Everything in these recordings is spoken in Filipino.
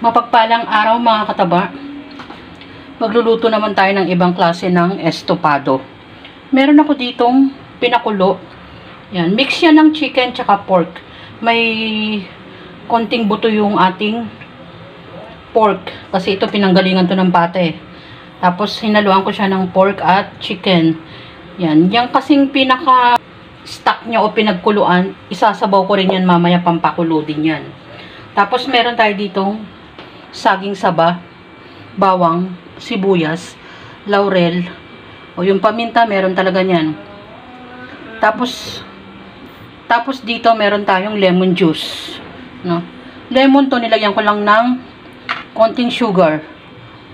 Mapagpalang araw mga kataba. Magluluto naman tayo ng ibang klase ng estopado. Meron ako ditong pinakulo. Yan, mix yan ng chicken tsaka pork. May konting buto yung ating pork kasi ito pinanggalingan to ng pate. Tapos hinaluan ko siya ng pork at chicken. Yan, yung kasing pinaka stock niya o pinagkuluan, isasabaw ko rin yan mamaya, pampakulo din yan. Tapos meron tayo ditong saging saba, bawang, sibuyas, laurel, o yung paminta, meron talaga niyan. Tapos dito meron tayong lemon juice, no? Lemon to, nilagyan ko lang ng konting sugar.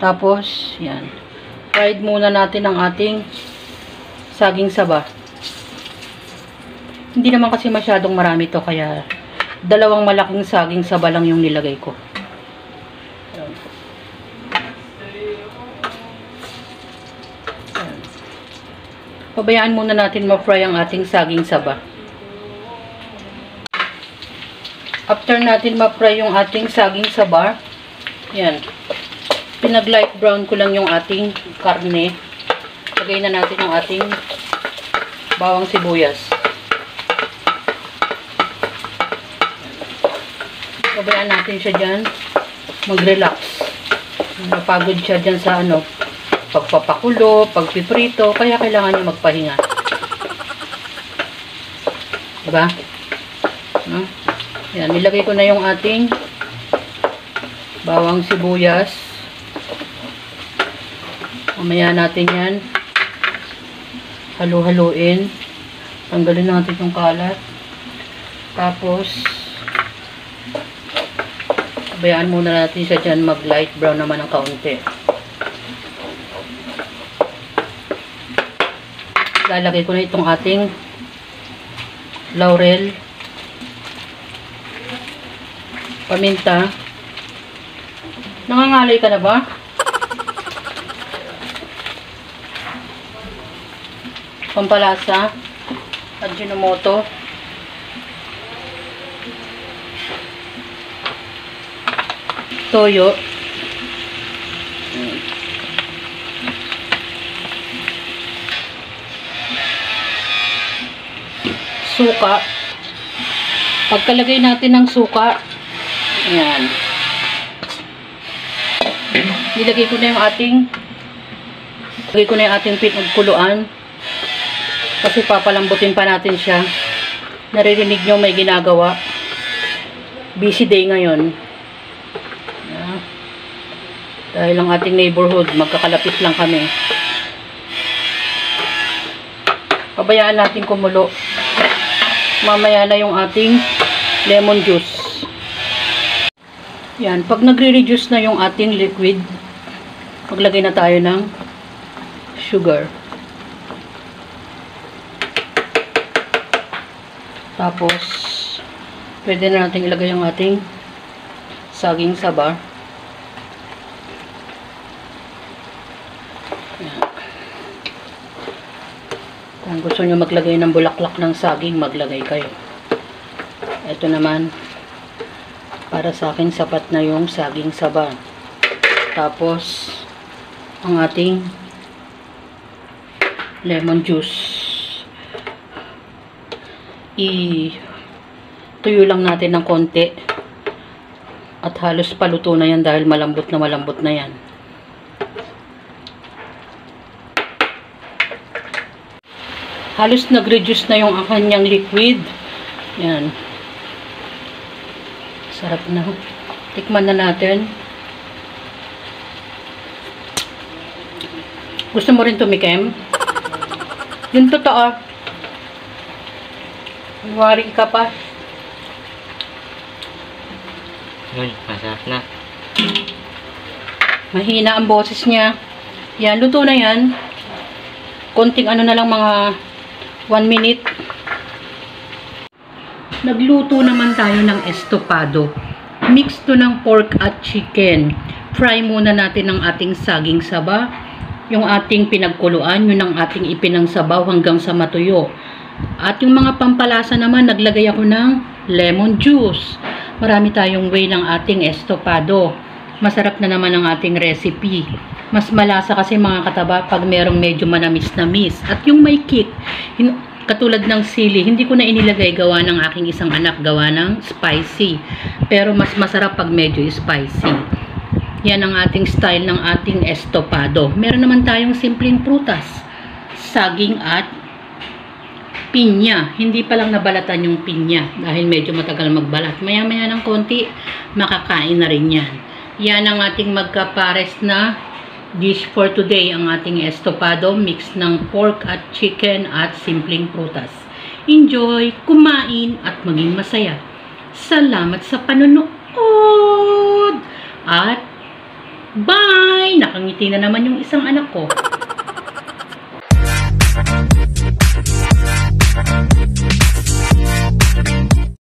Tapos yan, fried muna natin ang ating saging saba. Hindi naman kasi masyadong marami to, kaya dalawang malaking saging saba lang yung nilagay ko. Pabayaan muna natin ma-fry ang ating saging saba. After natin ma-fry yung ating saging saba, yan, pinag-light brown ko lang yung ating karne. Lagay na natin ang ating bawang sibuyas. Pabayaan natin siya dyan mag-relax. Napagod siya dyan sa pagpapakulo, pagpiprito, kaya kailangan niya magpahinga. Diba? Yan, nilagay ko na yung ating bawang sibuyas. Mamaya natin yan halu-haluin. Tanggalin natin yung kalat. Tapos bayaan muna natin siya dyan mag light brown naman ng kaunti. Lalagay ko na itong ating laurel, paminta. Nangangalay ka na ba? Pampalasa, Ajinomoto, toyo, suka. Pagkalagay natin ng suka, ayan, nilagay ko na yung ating pinagkuluan kasi papalambutin pa natin siya. Naririnig nyo may ginagawa, busy day ngayon. Dahil ang ating neighborhood, magkakalapit lang kami. Pabayaan natin kumulo. Mamaya na yung ating lemon juice. Yan, pag nagre-reduce na yung ating liquid, maglagay na tayo ng sugar. Tapos pwede na natin ilagay yung ating saging saba. Kung gusto nyo maglagay ng bulaklak ng saging, maglagay kayo. Ito naman, para sa akin sapat na yung saging saba. Tapos ang ating lemon juice, tuyo lang natin ng konti at halos paluto na yan dahil malambot na yan. Halos nag-reduce na yung kanyang liquid. Yan. Sarap na. Tikman na natin. Gusto mo rin tumikim? Yung totoo. Wari ka pa. Masarap na. Mahina ang boses niya. Yan, luto na yan. Konting na lang, mga 1 minute. Nagluto naman tayo ng estopado. Mix to ng pork at chicken. Fry muna natin ang ating saging saba. Yung ating pinagkuluan, yun ang ating ipinangsabaw hanggang sa matuyo. At yung mga pampalasa naman, naglagay ako ng lemon juice. Marami tayong way ng ating estopado. Masarap na naman ang ating recipe. Mas malasa kasi mga kataba pag merong medyo manamis-namis. At yung may kick, katulad ng sili, hindi ko na inilagay gawa ng aking isang anak, gawa ng spicy. Pero mas masarap pag medyo spicy. Yan ang ating style ng ating estopado. Meron naman tayong simpleng prutas, saging at pinya. Hindi pa lang nabalatan yung pinya dahil medyo matagal magbalat. Maya-maya ng konti, makakain na rin yan. Yan ang ating magkapares na dish for today, ang ating estopado, mix ng pork at chicken at simpleng prutas. Enjoy, kumain at maging masaya. Salamat sa panonood! At bye! Nakangiti na naman yung isang anak ko.